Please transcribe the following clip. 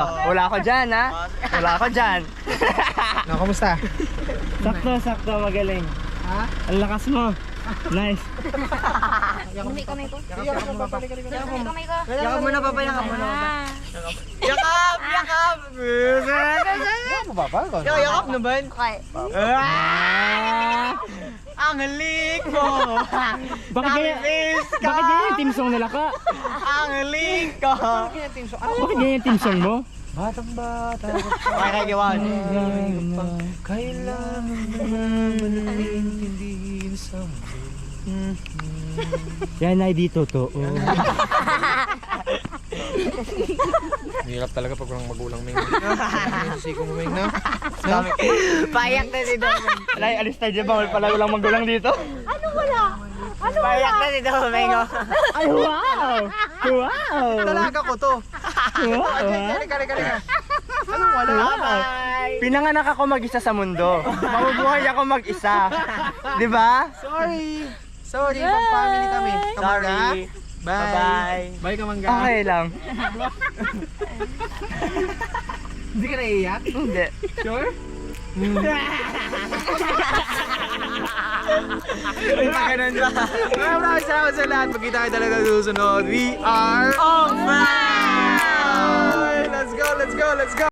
Wala ako dyan, ha? Wala ako dyan. No, kamusta? Sakto, magaling. Ha? Ang lakas mo. Nice. Kamay ko. Yakap mo pa. Kamay ko. Yakap mo na, papa. Yakap mo na. Yakap mo pa. Yakap naman. Okay. Ang halik mo. Bakit ganyan yung team song nila ka? Ang halik ko. Bakit ganyan yung team song mo? Batang bata. Kakagiwan. Kailangan naman intindihin sa Yan ay dito to. Hirap talaga pag walang magulang, Ming. Siko mo, Ming, no? Payak na si Domen. Alay, alis tayo dyan. Bawal pala walang magulang dito. Ano wala? Ano wala? Payak na si Domen. Ay, wow! Wow! Talaga ko to. Wow! Kali. Anong wala? Bye! Pinanganak ako mag-isa sa mundo. Mabubuhay ako mag-isa. Di ba? Sorry, pang-family kami. Sorry. Bye-bye. Bye, Kamangga. Okay lang. Hindi ka naiiyak? Hindi. Sure? Ganun ba? Maraming salamat sa lahat. Magkita kayo talaga sa susunod. We are On fire! Let's go!